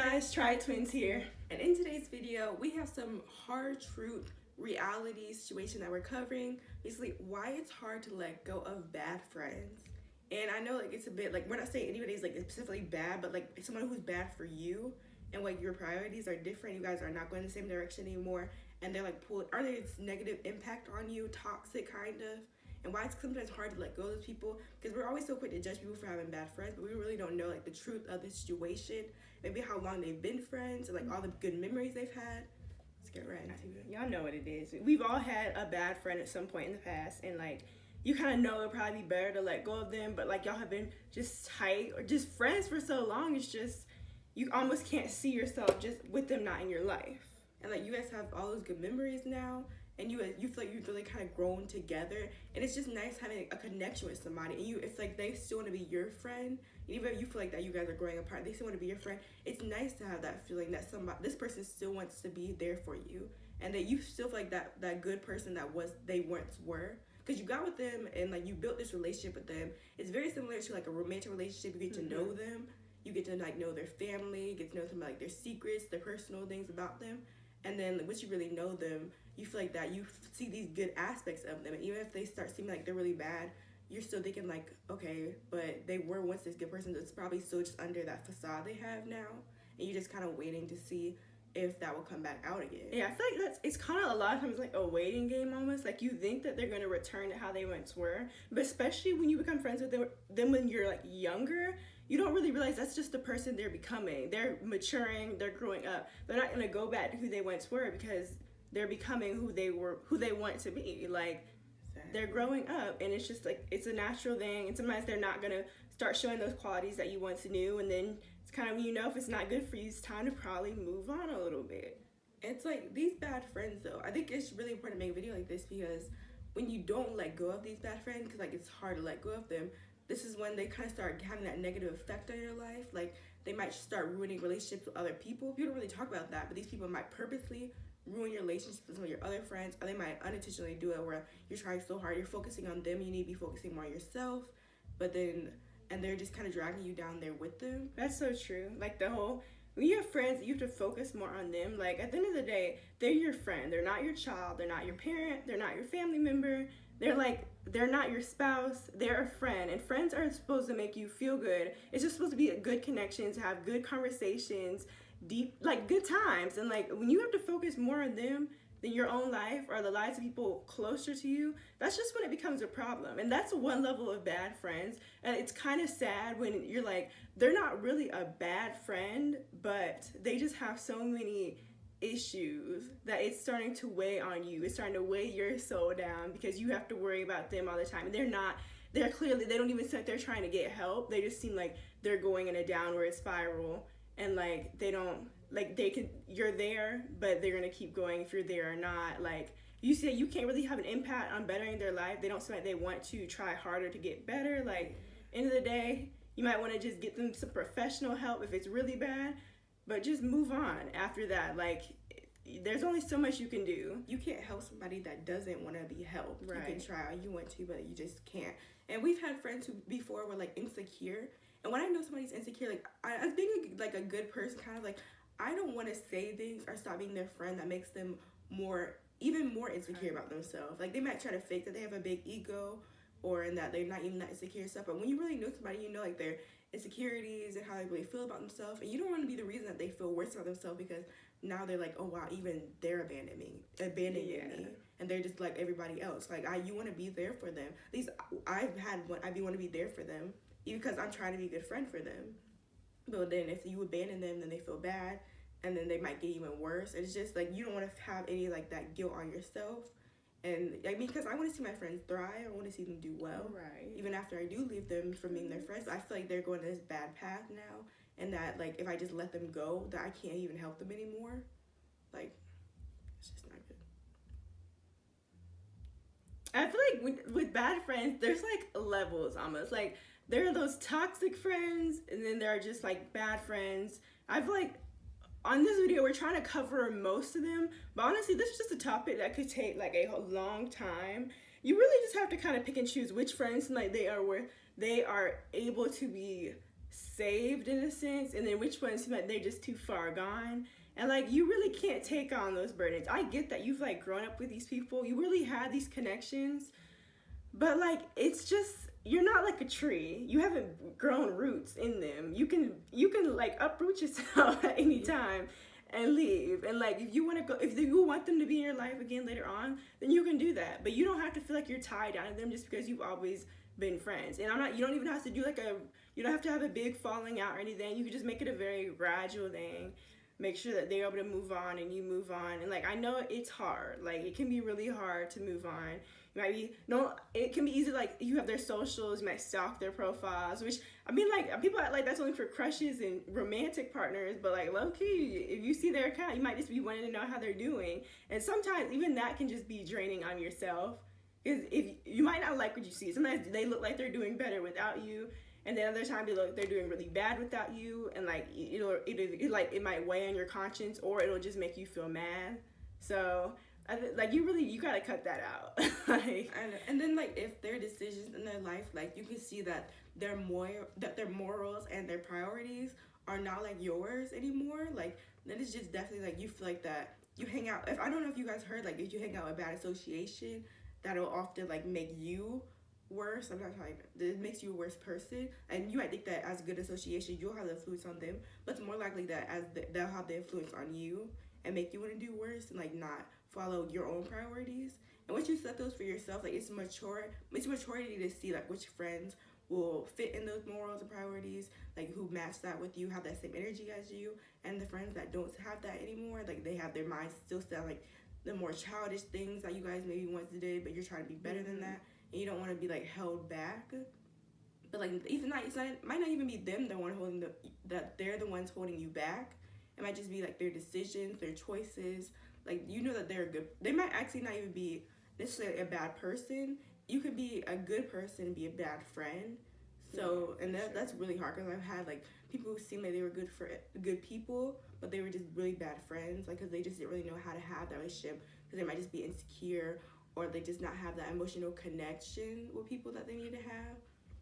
guys, Tri Twins here, and in today's video we have some hard truth reality situation that we're covering. Basically, why it's hard to let go of bad friends. And I know like it's a bit like we're not saying anybody's like specifically bad, but like someone who's bad for you and like your priorities are different. You guys are not going the same direction anymore, and they're like pulling. Are there this negative impact on you, toxic kind of? And why it's sometimes hard to let go of those people, because we're always so quick to judge people for having bad friends, but we really don't know like the truth of the situation, maybe how long they've been friends, and like all the good memories they've had. Let's get right into it. Y'all know what it is. We've all had a bad friend at some point in the past, and like you kind of know it'd probably be better to let go of them, but like y'all have been just tight or just friends for so long, it's just you almost can't see yourself just with them not in your life. And like you guys have all those good memories now, and you feel like you've really kind of grown together, and it's just nice having a connection with somebody, and it's like they still want to be your friend, and even if you feel like that you guys are growing apart, they still want to be your friend. It's nice to have that feeling that this person still wants to be there for you, and that you still feel like that good person they once were, because you got with them and like you built this relationship with them. It's very similar to like a romantic relationship. You get to know them, you get to like know their family, get to know some like their secrets, their personal things about them. And then like, once you really know them, you feel like that you see these good aspects of them. And even if they start seeming like they're really bad, you're still thinking like, okay, but they were once this good person that's probably still just under that facade they have now. And you're just kind of waiting to see if that will come back out again. Yeah, I feel like it's kind of a lot of times like a waiting game almost. Like you think that they're going to return to how they once were. But especially when you become friends with them when you're like younger, you don't really realize that's just the person they're becoming. They're maturing, they're growing up. They're not going to go back to who they once were, because they're becoming who they want to be. Like they're growing up, and it's just like it's a natural thing. And sometimes they're not going to start showing those qualities that you once knew, and then it's kind of when you know if it's not good for you, it's time to probably move on a little bit. It's like these bad friends though, I think it's really important to make a video like this, because when you don't let go of these bad friends, because like it's hard to let go of them, this is when they kind of start having that negative effect on your life. Like they might start ruining relationships with other people. You don't really talk about that, but these people might purposely ruin your relationships with some of your other friends, or they might unintentionally do it where you're trying so hard, you're focusing on them, you need to be focusing more on yourself, and they're just kind of dragging you down there with them. That's so true. Like when you have friends, you have to focus more on them. Like at the end of the day, they're your friend. They're not your child. They're not your parent. They're not your family member. They're not your spouse. They're a friend, and friends are supposed to make you feel good. It's just supposed to be a good connection, to have good conversations, deep, like good times. And like when you have to focus more on them than your own life or the lives of people closer to you, that's just when it becomes a problem. And that's one level of bad friends. And it's kind of sad when you're like, they're not really a bad friend, but they just have so many issues that it's starting to weigh on you. It's starting to weigh your soul down, because you have to worry about them all the time. And they don't even seem like they're trying to get help. They just seem like they're going in a downward spiral, and like you're there, but they're gonna keep going if you're there or not. Like you say, you can't really have an impact on bettering their life. They don't seem like they want to try harder to get better. Like end of the day, you might want to just get them some professional help if it's really bad, but just move on after that. Like there's only so much you can do. You can't help somebody that doesn't want to be helped. Right. You can try, you want to, but you just can't. And we've had friends who before were like insecure, and when I know somebody's insecure, like as being like a good person, kind of like I don't want to say things or stop being their friend that makes them even more insecure about themselves. Like they might try to fake that they have a big ego, or in that they're not even that insecure and stuff, but when you really know somebody, you know like their insecurities and how they really feel about themselves, and you don't want to be the reason that they feel worse about themselves, because now they're like, oh wow, even they're abandoning me, and they're just like everybody else. Like you want to be there for them. At least I want to be there for them, even because I'm trying to be a good friend for them. But then if you abandon them, then they feel bad, and then they might get even worse. It's just like you don't want to have any like that guilt on yourself. And I mean, because I want to see my friends thrive, I want to see them do well. Right. Even after I do leave them from being their friends, I feel like they're going this bad path now, and that like if I just let them go, that I can't even help them anymore. Like it's just not good. I feel like with bad friends, there's like levels almost. Like there are those toxic friends, and then there are just like bad friends. I feel like on this video, we're trying to cover most of them, but honestly, this is just a topic that could take like a long time. You really just have to kind of pick and choose which friends like they are able to be saved in a sense, and then which ones seem like they're just too far gone. And like you really can't take on those burdens. I get that you've like grown up with these people, you really had these connections, but like it's just you're not like a tree. You haven't grown roots in them. You can like uproot yourself at any time and leave. And like if you want to go, if you want them to be in your life again later on, then you can do that. But you don't have to feel like you're tied down to them just because you've always been friends. And you don't even have to do like you don't have to have a big falling out or anything. You can just make it a very gradual thing. Make sure that they're able to move on and you move on. And like I know it's hard. Like it can be really hard to move on. It can be easy, like you have their socials, you might stalk their profiles, which I mean like people act like that's only for crushes and romantic partners, but like low key, if you see their account, you might just be wanting to know how they're doing. And sometimes even that can just be draining on yourself. Because if you might not like what you see. Sometimes they look like they're doing better without you, and then other times they look like they're doing really bad without you, and like it might weigh on your conscience, or it'll just make you feel mad. So like you gotta cut that out. Like, and then like if their decisions in their life, like you can see that their morals and their priorities are not like yours anymore. Like then it's just definitely like you feel like that you hang out. If I don't know if you guys heard, like if you hang out with bad association, that'll often like make you worse. Sometimes like it makes you a worse person, and you might think that as good association you'll have the influence on them, but it's more likely that they'll have the influence on you and make you want to do worse and like not follow your own priorities. And once you set those for yourself, like it's maturity to see like which friends will fit in those morals and priorities, like who match that with you, have that same energy as you, and the friends that don't have that anymore, like they have their minds still set like the more childish things that you guys maybe once did, but you're trying to be better than that, and you don't want to be like held back. But like it might not even be them the one holding that they're the ones holding you back. It might just be like their decisions, their choices. Like you know that they're good. They might actually not even be necessarily a bad person. You could be a good person and be a bad friend. So and that's really hard, because I've had like people who seem like they were good people, but they were just really bad friends, like because they just didn't really know how to have that relationship, because they might just be insecure, or they just not have that emotional connection with people that they need to have.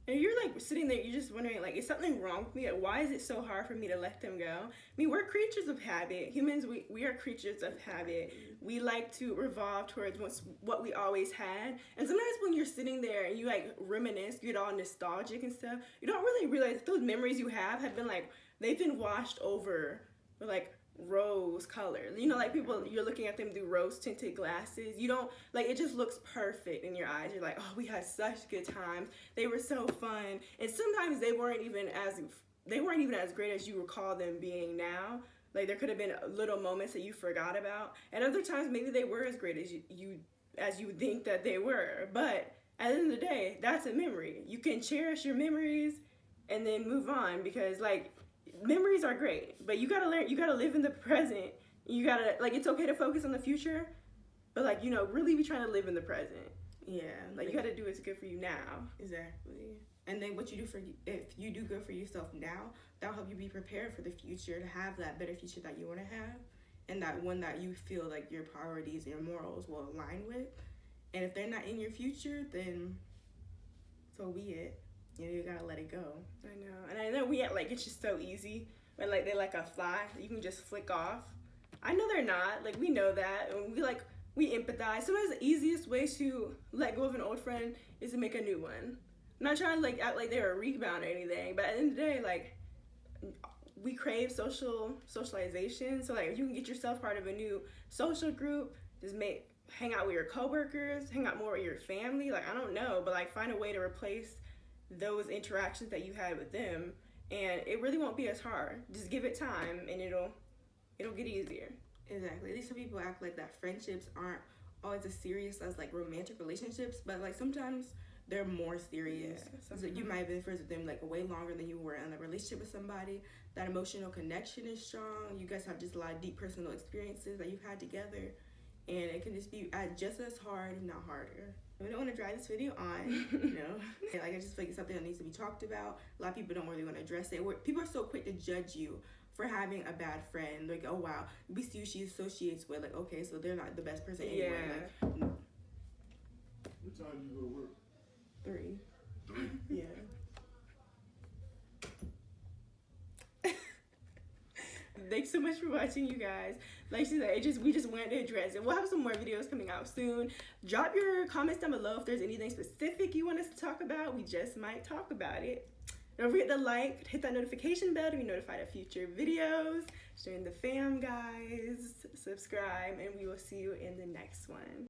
And you're like sitting there, you're just wondering, like, is something wrong with me? Like, why is it so hard for me to let them go? I mean, we're creatures of habit. Humans, we are creatures of habit. We like to revolve towards what we always had. And sometimes when you're sitting there and you like reminisce, you get all nostalgic and stuff, you don't really realize that those memories you have been like, they've been washed over with like rose color. You know, like people, you're looking at them through rose tinted glasses. You don't like, it just looks perfect in your eyes. You're like, oh, we had such good times, they were so fun. And sometimes they weren't even as great as you recall them being now. Like there could have been little moments that you forgot about, and other times maybe they were as great as you think that they were. But at the end of the day, that's a memory. You can cherish your memories and then move on, because like memories are great, but you gotta live in the present. You gotta, like, it's okay to focus on the future, but like, you know, really be trying to live in the present. Yeah, like you gotta do what's good for you now. Exactly. And then what you do if you do good for yourself now, that'll help you be prepared for the future, to have that better future that you want to have, and that one that you feel like your priorities and your morals will align with. And if they're not in your future, then so be it. You gotta let it go. I know. And I know we act like it's just so easy, but like they're like a fly you can just flick off. I know they're not. Like we know that, and we empathize. Sometimes the easiest way to let go of an old friend is to make a new one. I'm not trying to like act like they're a rebound or anything, but at the end of the day, like we crave socialization. So like if you can get yourself part of a new social group, just hang out with your coworkers, hang out more with your family. Like I don't know, but like find a way to replace those interactions that you had with them, and it really won't be as hard. Just give it time, and it'll get easier. Exactly. At least some people act like that friendships aren't always as serious as like romantic relationships, but like sometimes they're more serious. Yeah, so you might have been friends with them like way longer than you were in a relationship with somebody. That emotional connection is strong. You guys have just a lot of deep personal experiences that you've had together, and it can just be just as hard, if not harder. We don't want to drag this video on, you know. Like I just feel like it's something that needs to be talked about. A lot of people don't really want to address it. People are so quick to judge you for having a bad friend. Like, oh wow, we see who she associates with. Like, okay, so they're not the best person anyway. Yeah. Like, what time do you go to work? 3. 3? Yeah. But thanks so much for watching, you guys. Like she said, we just wanted to address it. We'll have some more videos coming out soon. Drop your comments down below if there's anything specific you want us to talk about. We just might talk about it. Don't forget to like, hit that notification bell to be notified of future videos. Join the fam, guys. Subscribe, and we will see you in the next one.